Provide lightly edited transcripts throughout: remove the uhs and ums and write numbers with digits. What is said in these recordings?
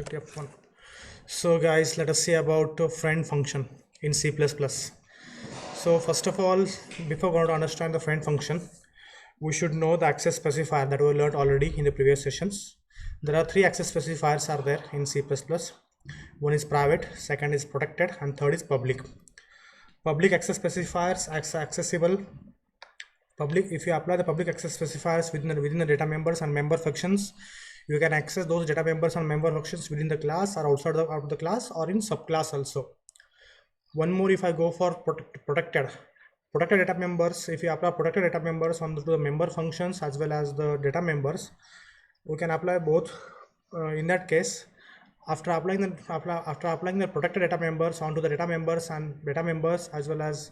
F1. So guys, let us see about friend function in C++. So first of all, before going to understand the friend function, we should know the access specifier that we learned already in the previous sessions. There are three access specifiers are there in C++. One is private, second is protected, and third is public. Public access specifiers accessible. Public, if you apply the public access specifiers within the data members and member functions, you can access those data members and member functions within the class or outside of the class or in subclass also. One more, if I go for protected data members, if you apply protected data members on the member functions as well as the data members, we can apply both. In that case, after applying the protected data members onto the data members and data members as well as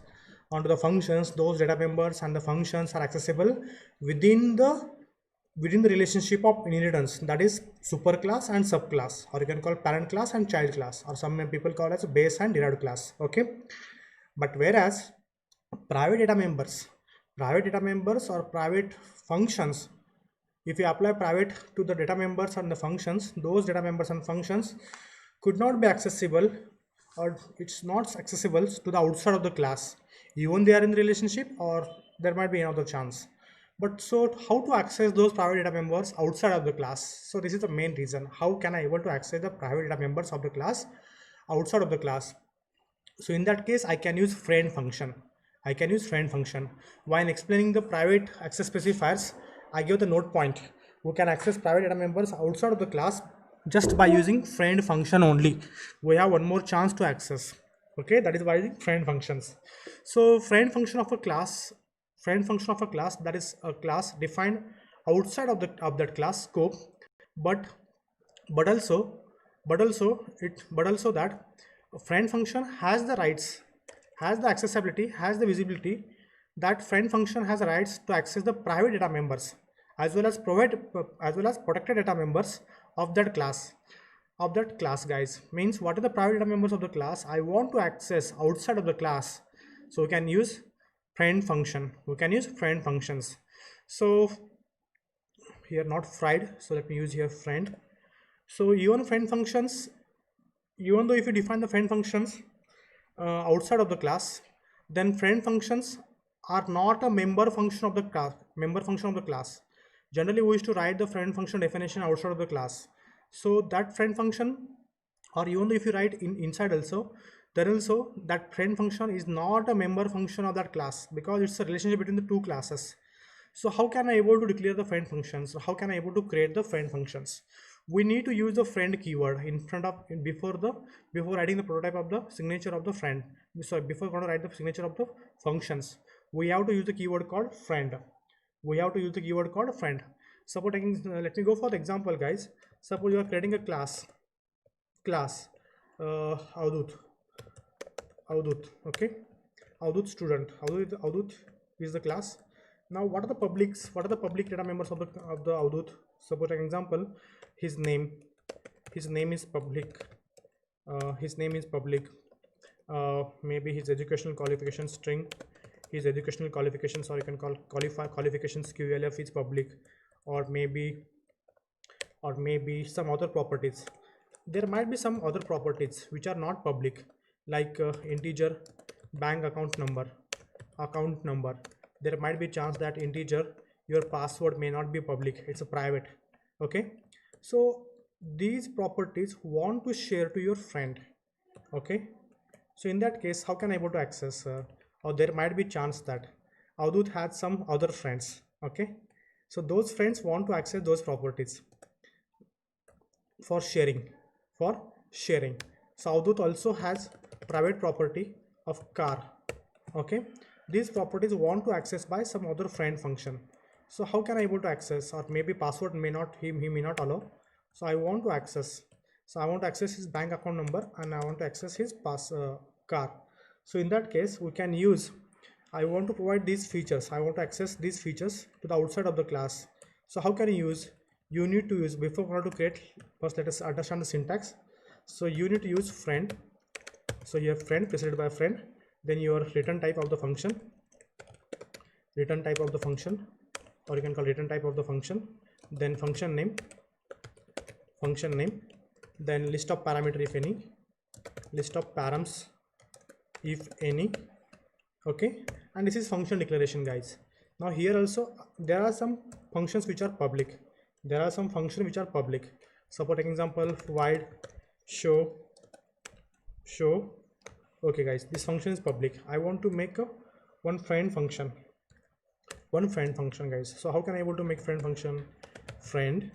onto the functions, those data members and the functions are accessible within the relationship of inheritance, that is superclass and subclass, or you can call parent class and child class, or some people call as base and derived class. Okay, but whereas private data members or private functions, if you apply private to the data members and the functions, those data members and functions could not be accessible, or it's not accessible to the outside of the class, even they are in the relationship, or there might be another chance. But so how to access those private data members outside of the class? So this is the main reason. How can I able to access the private data members of the class outside of the class? So in that case, I can use friend function. While explaining the private access specifiers, I give the note point. We can access private data members outside of the class just by using friend function only. We have one more chance to access. Okay, that is by using friend functions. So friend function of a class, that is a class defined outside of that class scope, but also that friend function has the rights, has the accessibility, has the visibility. That friend function has the rights to access the private data members as well as protected data members of that class. Guys, means what are the private data members of the class I want to access outside of the class? So we can use friend function. So here not fried, so let me use here friend. So even friend functions, even though if you define the friend functions outside of the class, then friend functions are not a member function of the class. Generally we used to write the friend function definition outside of the class. So that friend function, or even though if you write inside also, there also that friend function is not a member function of that class, because it's a relationship between the two classes. So how can I able to declare the friend functions? So how can I able to create the friend functions? We need to use the friend keyword in front of before writing the prototype of the signature of the friend. Sorry, before going to write the signature of the functions, we have to use the keyword called friend. Suppose let me go for the example, guys. Suppose you are creating a class Avdut. Okay, Avdut student. Avdut is the class. Now what are the public data members of the Avdut? Suppose an example, his name is public. Maybe his educational qualification string, his educational qualifications, or you can call qualifications QLF is public, or maybe some other properties. There might be some other properties which are not public, like integer bank account number. There might be chance that integer, your password may not be public, it's a private. Okay, so these properties want to share to your friend. Okay, so in that case, how can I able to access? Or there might be chance that Avdut has some other friends. Okay, so those friends want to access those properties for sharing. So Avdut also has private property of car. Okay, these properties want to access by some other friend function. So how can I able to access? Or maybe password may not, he may not allow. So I want to access. So I want to access his bank account number, and I want to access his car. So in that case, we can use, I want to provide these features. I want to access these features to the outside of the class. So how can you use? You need to use, before we want to create, first let us understand the syntax. So you need to use friend. So you have friend preceded by friend, then your return type of the function, or you can call return type of the function, then function name, then list of parameter if any, list of params if any. Okay, and this is function declaration, guys. Now here also there are some functions which are public. There are some functions which are public. Suppose take example void show. Okay guys, this function is public. I want to make a one friend function guys. So how can I able to make friend function? Friend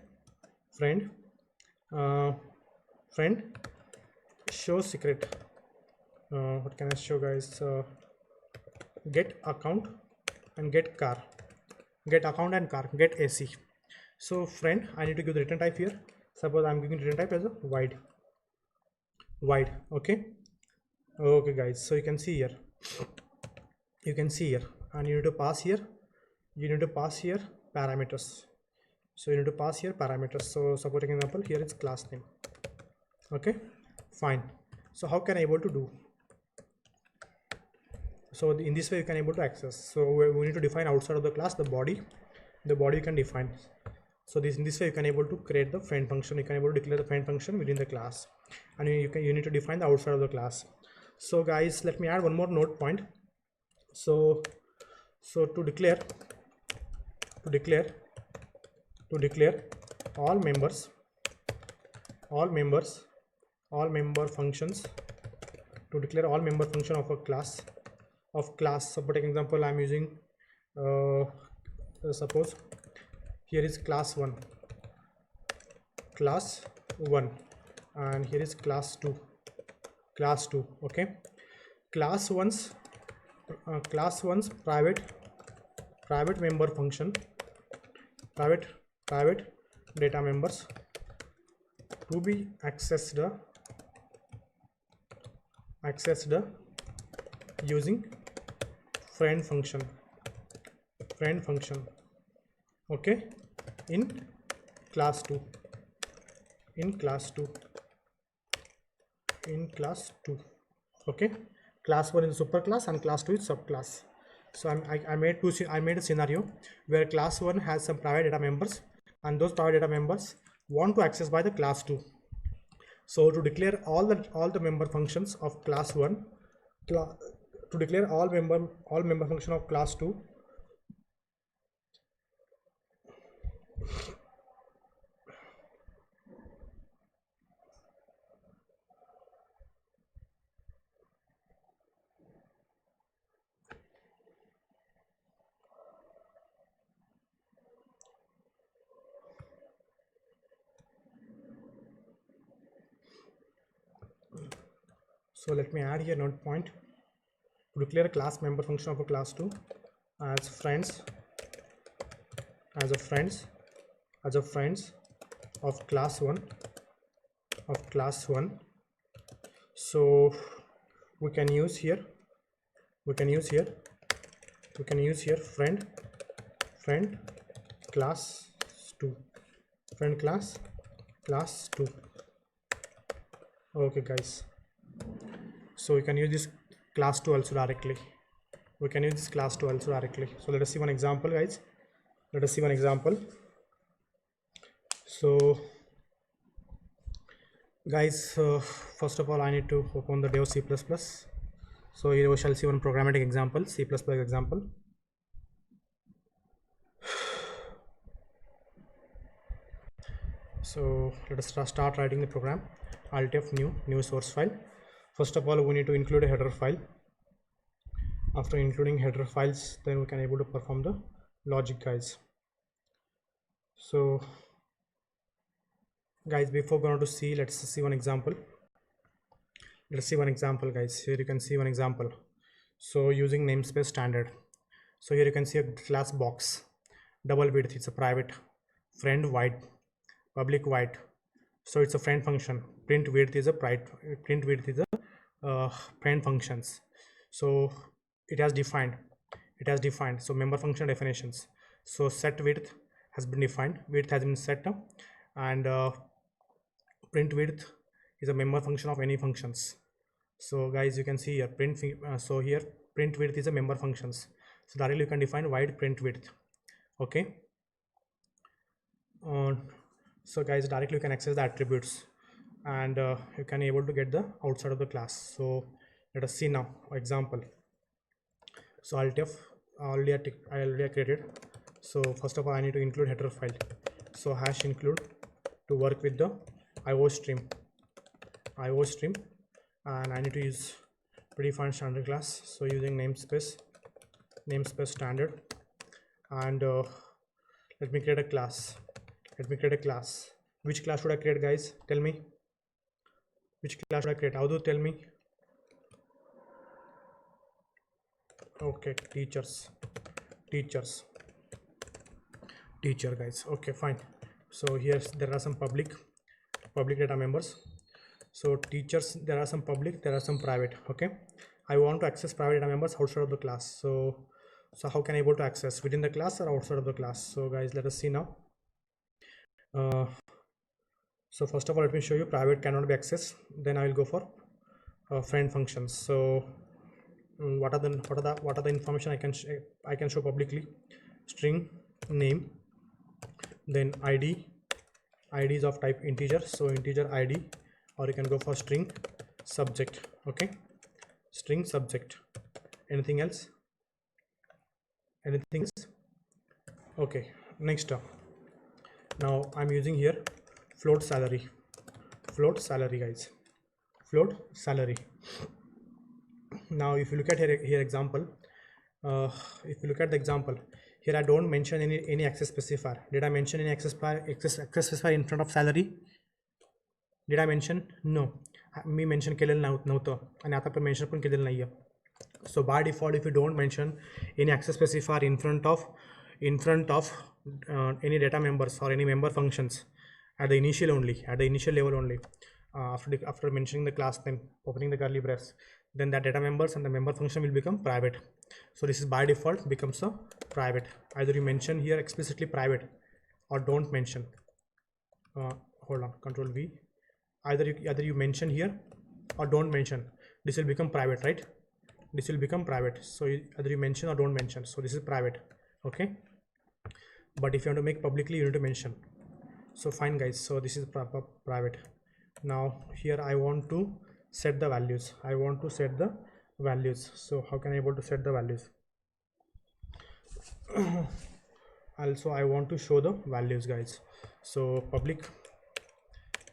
uh, friend show secret. What can I show, guys? Get account and get car, get account and car, get AC. So friend, I need to give the return type here. Suppose I'm giving return type as a void. Okay, guys, so you can see here, and you need to pass here, parameters. So you need to pass here parameters. So suppose an example, here is class name. Okay, fine. So how can I able to do? So in this way you can able to access. So we need to define outside of the class the body you can define. So in this way you can able to create the friend function. You can able to declare the friend function within the class, and you need to define the outside of the class. So guys, let me add one more note point. So to declare all member functions, to declare all member function of a class. So for example, I'm using suppose here is class 1, and here is class 2. Okay, class 1's private member function, private data members to be accessed using friend function. Okay, in class 2. Okay, class 1 is superclass and class 2 is subclass. So I made a scenario where class 1 has some private data members, and those private data members want to access by the class 2. So to declare all the member functions of class 1, to declare all member function of class 2, so let me add here note point. To declare a class member function of a class 2 as friends of class 1, so we can use here friend class 2, class 2. Okay guys, so we can use this class 2 also directly. So let us see one example, guys. So guys, first of all I need to open the Dev C++. So here we shall see one programmatic example, C++ example. So let us start writing the program. Alt F new source file. First of all, we need to include a header file. After including header files, then we can able to perform the logic, guys. So guys, before going to see, let's see one example. Guys. Here you can see one example. So using namespace standard, so here you can see a class box, double width, it's a private, friend void, public void. So it's a friend function. Print width is a friend functions. So it has defined so member function definitions. So set width has been defined, set, and print width is a member function of any functions. So guys, you can see here so here print width is a member functions. So directly you can define void print width. Okay, so guys, directly you can access the attributes. and you can able to get the outside of the class. So let us see now example. So alt F I already created. So first of all I need to include header file, so hash include to work with the IO stream, and I need to use predefined standard class, so using namespace standard, and let me create a class. Which class should I create, guys? Tell me, which class should I create? How do you tell me? Okay, teacher guys. Okay, fine. So here there are some public data members. So teachers, there are some public, there are some private. Okay, I want to access private data members outside of the class. So how can I able to access within the class or outside of the class? So guys, let us see now. So first of all, let me show you private cannot be accessed. Then I will go for friend functions. So what are the information I can show publicly? String name, then id is of type integer, so integer id, or you can go for string subject. Okay, string subject. Anything else? Okay, next up, now I'm using here float salary guys, float salary. Now if you look at here example, if you look at the example here, I don't mention any access specifier. Did I mention any access specifier in front of salary? Did I mention? No, me mention केलेलं नव्हतं आणि आता पण mention पण केलेलं नाहीये. So by default, if you don't mention any access specifier in front of any data members or any member functions at the initial level only, after mentioning the class, then opening the curly brace, then that data members and the member function will become private. So this is by default becomes a private. Either you mention here explicitly private or don't mention. Hold on, Control V. Either you mention here or don't mention. This will become private, right? This will become private. So either you mention or don't mention. So this is private. Okay. But if you want to make publicly, you need to mention. So fine, guys. So this is private. Now here I want to set the values. So how can I able to set the values? Also I want to show the values, guys. So public,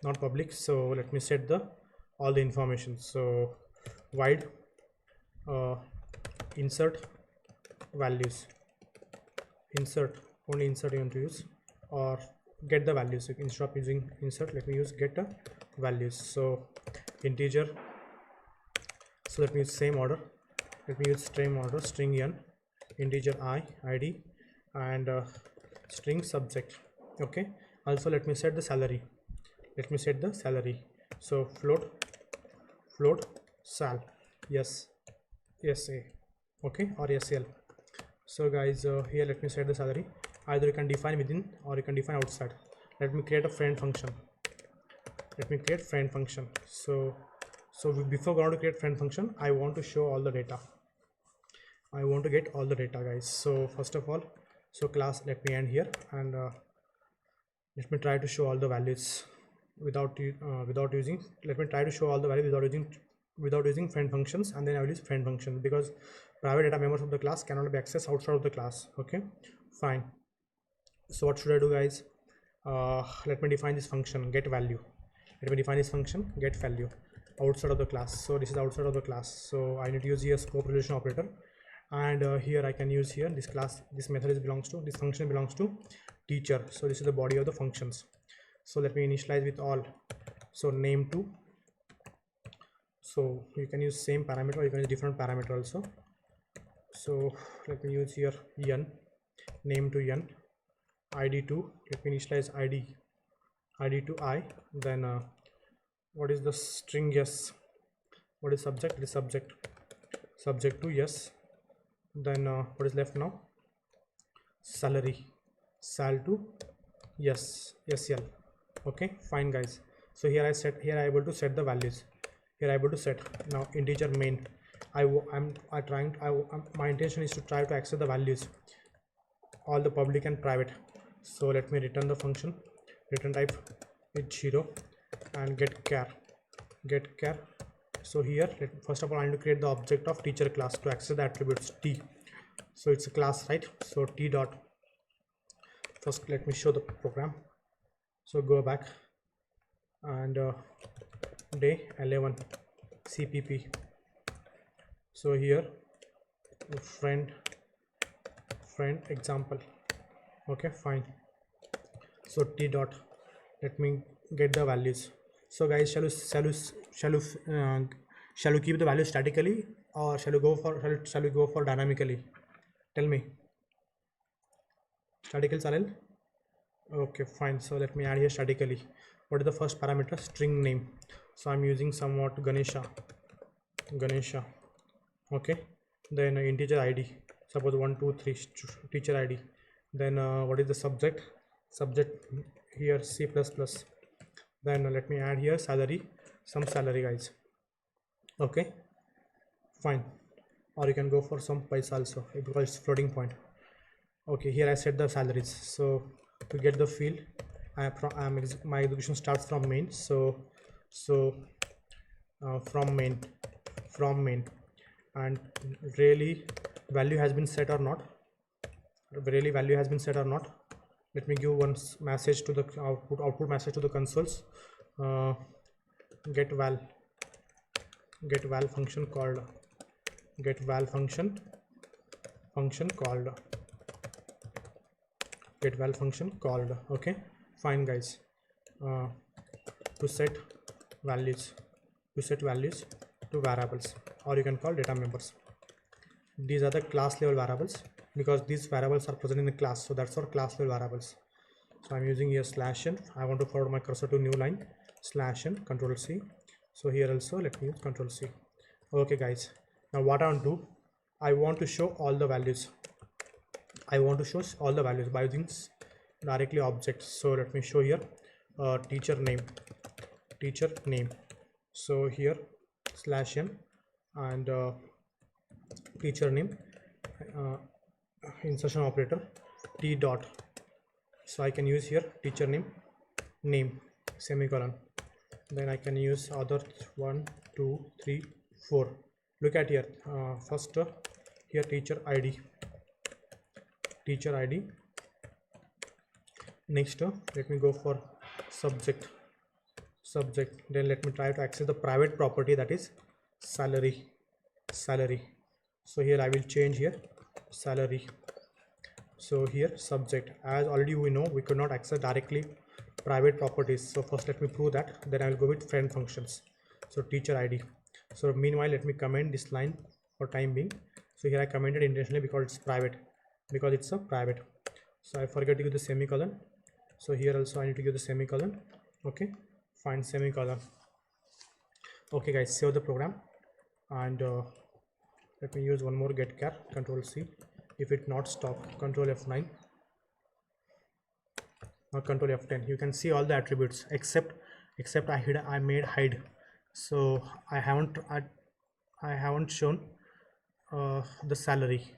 not public. So let me set all the information. So void insert values, only insert you want to use, or get the values. Instead of using insert, let me use get the values. So integer, so let me use same order, string n, integer id, and string subject. Okay, also let me set the salary. So float sal, yes, SA, okay, or SL. So guys, here let me set the salary. Either you can define within or you can define outside. Let me create a friend function. So before going to create friend function, I want to show all the data. I want to get all the data, guys. So first of all, so class, let me end here, and let me try to show all the values without using. Let me try to show all the values without using friend functions, and then I will use friend function, because private data members of the class cannot be accessed outside of the class. Okay, fine. So what should I do, guys? Let me define this function get value. Outside of the class. So this is outside of the class. So I need to use here scope relation operator, and here I can use here this class. This method this function belongs to teacher. So this is the body of the functions. So let me initialize with all. So name to. So you can use same parameter, or you can use different parameter also. So let me use here n, name to n, id to, let me initialize id to I, then what is the string? Yes. What is subject? It is subject to yes. Then what is left now? Salary, sal to yes, SL. Okay, fine, guys. So here I able to set the values. Now integer main. My intention is to try to access the values, all the public and private. So let me return the function, return type is 0, and get char. So here first of all I need to create the object of teacher class to access the attributes t. So it's a class, right? So t dot, first let me show the program. So go back and day 11 cpp. So here friend example. Okay, fine. So t dot, let me get the values. So guys, shall we keep the value statically, or shall we go for dynamically? Tell me. Statical channel. Okay, fine. So let me add here statically. What is the first parameter? String name. So I'm using somewhat Ganesha. Okay, then integer id, suppose 1 2 3 teacher id. Then what is the subject here? C++. Then let me add here salary, some salary, guys. Okay, fine. Or you can go for some price also because it's floating point. Okay, here I set the salaries. So to get the field, my execution starts from main. So from main, and really value has been set or not. Let me give one message to the output message to the consoles. Get val function called, okay, fine, guys. To set values to variables, or you can call data members. These are the class level variables because these variables are present in the class, so that's our class level variables. So I'm using here /n. I want to forward my cursor to new line, /n, control C. So here also let me use control C. Okay, guys, now what I want to do, I want to show all the values. By using directly objects. So let me show here teacher name. So here /n and teacher name, insertion operator t dot. So I can use here teacher name semicolon. Then I can use other 1 2 3 4. Look at here, first here teacher id. Next let me go for subject. Then let me try to access the private property, that is salary. So here I will change here salary. So here subject, as already we know we could not access directly private properties. So first let me prove that, then I will go with friend functions. So teacher id. So meanwhile let me comment this line for time being. So here I commented intentionally because it's private, so I forget to give the semicolon. So here also I need to give the semicolon. Okay, fine, semicolon. Okay, guys, save the program and let me use one more get char, control C. If it not stop, control F9 or control F10. You can see all the attributes except I made hide. So I haven't shown the salary.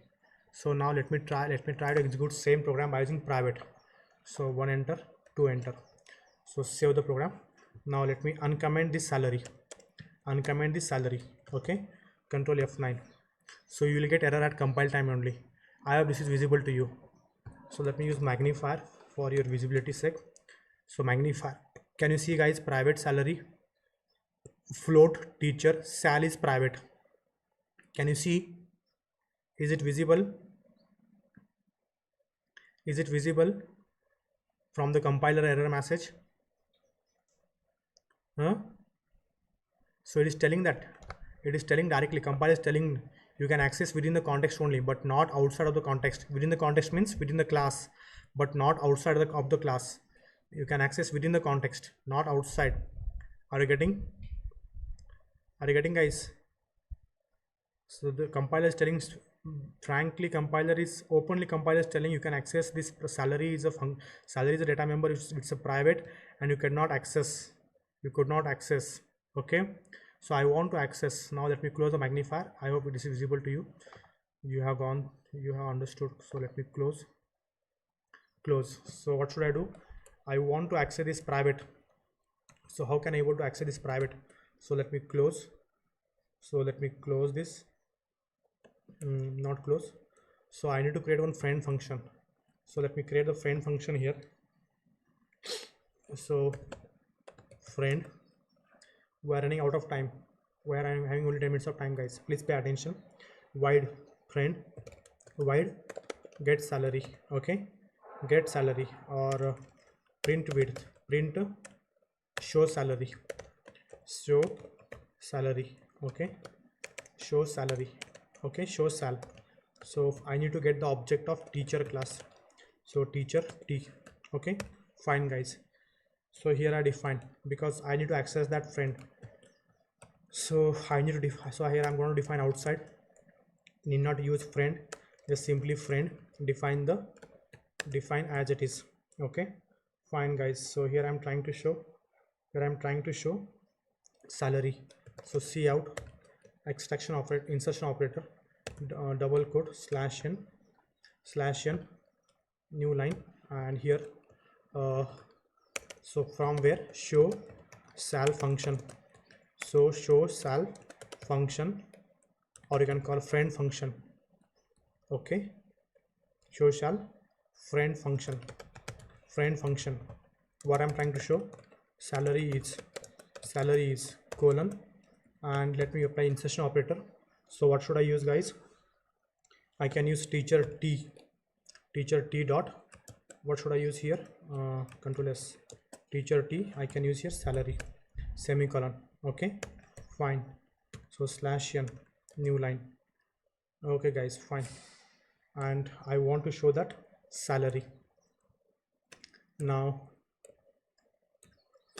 So now let me try to execute same program by using private. So 1 enter, 2 enter. So save the program. Now let me uncomment this salary. Okay, control F9. So you will get error at compile time only. I hope this is visible to you. So let me use magnifier for your visibility sake. So magnifier, can you see, guys? Private salary, float teacher, sal is private. Can you see? Is it visible? From the compiler error message? So it is telling directly, compiler is telling you can access within the context only, but not outside of the context. Within the context means within the class, but not outside of the class. You can access within the context, not outside. Are you getting, guys? So the compiler is telling, frankly, compiler is telling you can access this salary is a data member. It's a private and you could not access. Okay, so I want to access. Now let me close the magnifier. I hope this is visible to you. You have understood. So let me close. So what should I do? I want to access this private So how can I able to access this private? So let me close. So let me close this. Not close. So I need to create one friend function. So let me create the friend function here. So friend, we are running out of time, where I am having only 10 minutes of time, guys. Please pay attention. Void friend, void get salary. Okay, get salary, or print width, print show salary, show salary. Okay, show salary. Okay, show sal. So I need to get the object of teacher class. So teacher t. Okay, fine, guys. So here I define, because I need to access that friend. So I need to define. So here I'm going to define outside. Need not use friend, just simply friend. Define as it is. Okay, fine, guys. So here I'm trying to show. Here I'm trying to show salary. So see out extraction operator, insertion operator, double quote /n new line, and here so from where show sal function. So show sal function, or you can call friend function. Okay, show sal friend function. What I'm trying to show, salary is colon, and let me apply insertion operator. So what should I use, guys? I can use teacher t dot, what should I use here? Control S, teacher t. I can use here salary, semicolon. Okay, fine. So /n new line. Okay, guys, fine. And I want to show that salary now.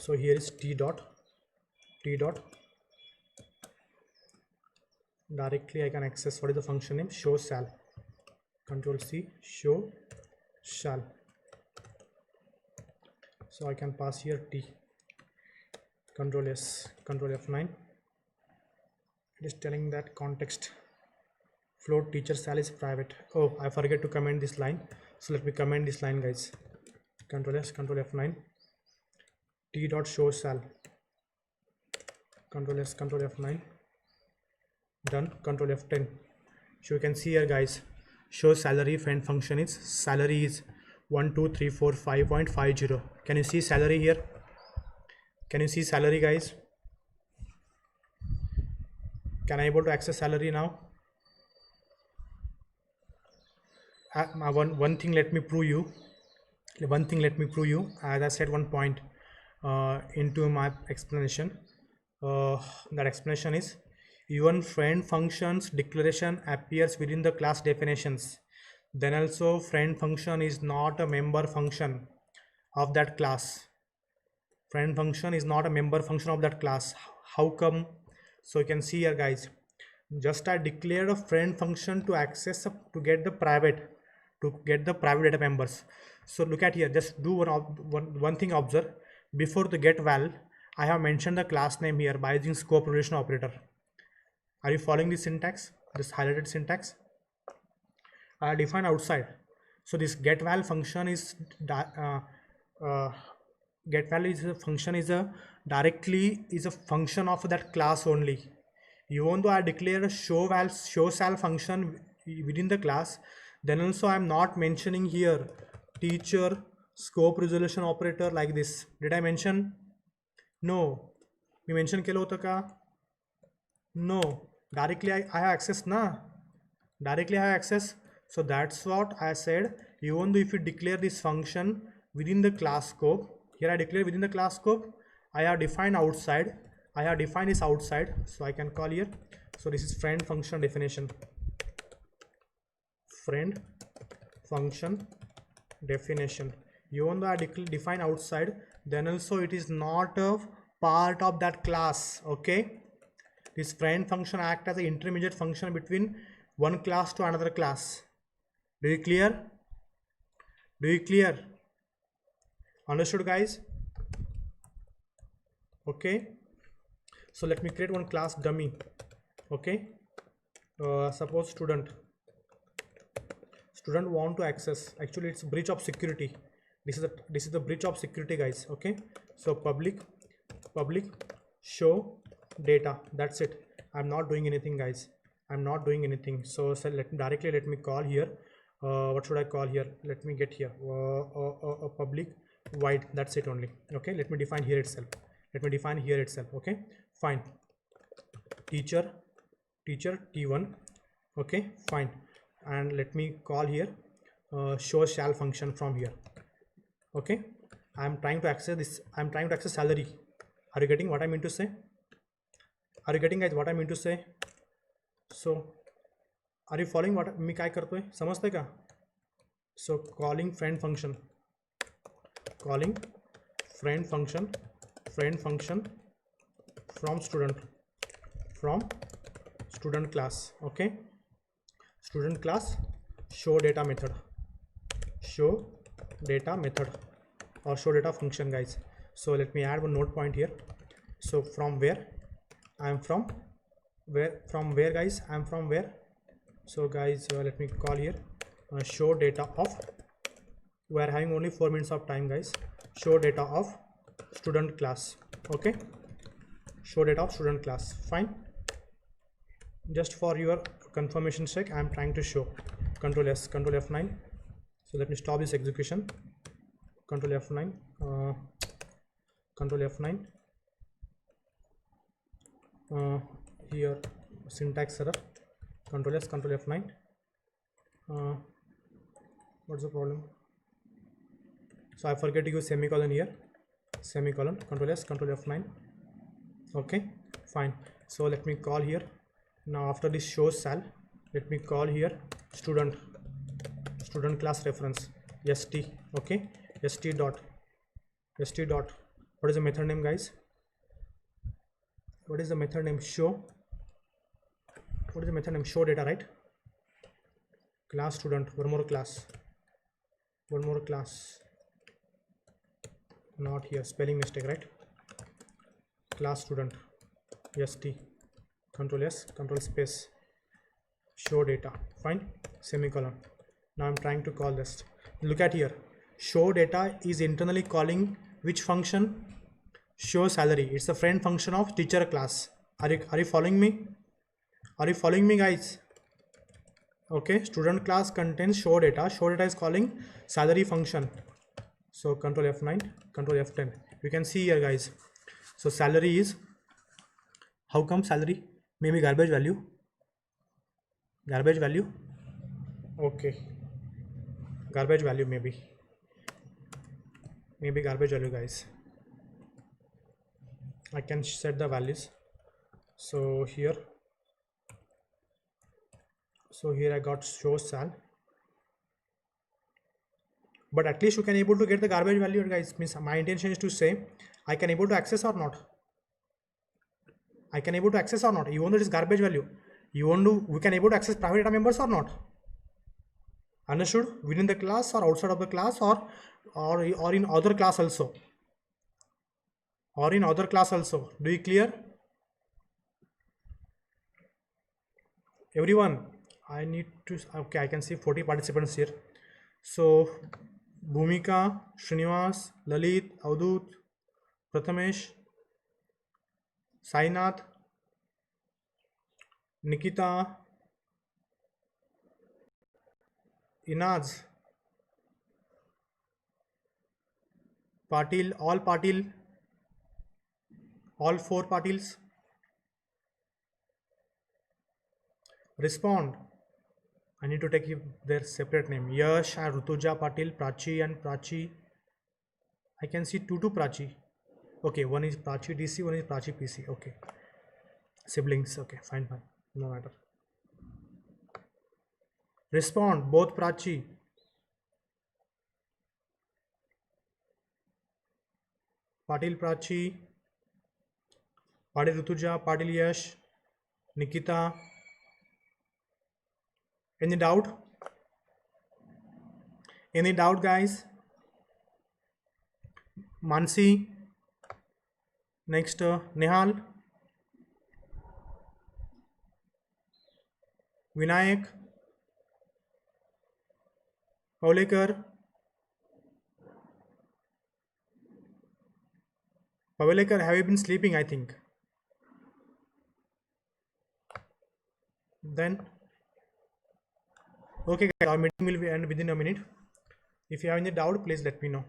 So here is t dot directly I can access. What is the function name? Show sal. Control C, show shall. So I can pass here t. Control S, Control F9. It is telling that context float teacher sal is private. Oh, I forget to comment this line. So let me comment this line, guys. Control S, Control F9. T dot show sal. Control S, Control F9. Done. Control F10. So you can see here, guys, show salary friend function is salary is 12345.50. Can you see salary here? Can you see salary, guys? Can I able to access salary now? One thing let me prove you. As I said one point into my explanation. That explanation is, even friend functions declaration appears within the class definitions, then also friend function is not a member function of that class. Friend function is not a member function of that class. How come? So you can see here, guys, just I declared a friend function to access to get the private data members. So look at here, just do one thing. Observe, before the get val I have mentioned the class name here by using scope relation operator. Are you following this syntax, this highlighted syntax? I define outside. So this get val function is get val is a function, is a function of that class only. Even though I declare a show sal function within the class, then also I am not mentioning here teacher scope resolution operator like this. Did I mention? No. We mention केलं होतं का? No. Directly I have access na. Directly I have access. So that's what I said. Even though if you declare this function within the class scope, here I declare within the class scope, I have defined outside. I have defined this outside. So I can call here. So this is friend function definition. Friend function definition. Even though I define outside, then also it is not a part of that class. Okay, this friend function act as an intermediate function between one class to another class. Do you clear? Understood, guys? Okay, so let me create one class dummy. Okay, suppose student want to access, actually it's breach of security. This is the breach of security, guys. Okay, so public public show data. That's it. I'm not doing anything, guys. I'm not doing anything. So let me call here. What should I call here? Let me get here public void. That's it only. Okay, let me define here itself. Okay, fine. Teacher t1. Okay, fine. And let me call here show shall function from here. Okay, I'm trying to access this. I'm trying to access salary. Are you getting what I mean to say? Are you getting, guys, what I mean to say? So are you following what मी काय करतोय? समजतंय का? So calling friend function from student class. Okay, student class show data method or show data function, guys. So let me add one note point here. So from where I am from, where guys, I am from where. So guys, let me call here show data of, we are having only 4 minutes of time, guys. Show data of student class. Okay, show data of student class. Fine. Just for your confirmation sake, I am trying to show. Control S, Control F9. So let me stop this execution. Control F9. Control F9. Here syntax error. Control S, Control F9. What's the problem? So I forget to use semicolon here. Semicolon. Control S, Control F9. Okay, fine. So let me call here. Now after this show shall, let me call here student class reference st. Okay, st dot. What is the method name, guys? What is the method name? Show. What is the method name? Show data, right? Class student. One more class. Not here, spelling mistake, right? Class student st. Control S, Control space, show data. Fine. Semicolon. Now I'm trying to call this. Look at here. Show data is internally calling which function? Show salary. It's a friend function of teacher class. Are you following me? Are you following me, guys? Okay, student class contains show data. Show data is calling salary function. So Control F9, Control F10. You can see here, guys. So salary is, how come salary? Maybe garbage value. Okay, garbage value, maybe garbage value, guys. I can set the values. So here I got show sal, but at least you can able to get the garbage value, guys. Means my intention is to say I can able to access or not. Even though it is garbage value, we can able to access private data members or not. Understood? Within the class or outside of the class, or in other class also, do you clear, everyone? I need to, okay, I can see 40 participants here. So Bhumika, Srinivas, Lalit, Avdut, Prathamesh, Sainath, Nikita, Inaz, Patil, all 4 Patils. Respond. I need to take their separate name. Yash and Rutuja Patil, Prachi and Prachi. I can see 2 Prachi. Okay, one is Prachi DC, one is Prachi PC. Okay, siblings. Okay, fine, no matter. Respond, both Prachi. Patil Prachi, Patil Rutuja, Patil Yash, Nikita. Any doubt? Guys? Mansi. Next, Nehal, Vinayak, Paulekar, Pavalekar, have you been sleeping? I think. Then, okay, guys, our meeting will be end within a minute. If you have any doubt, please let me know.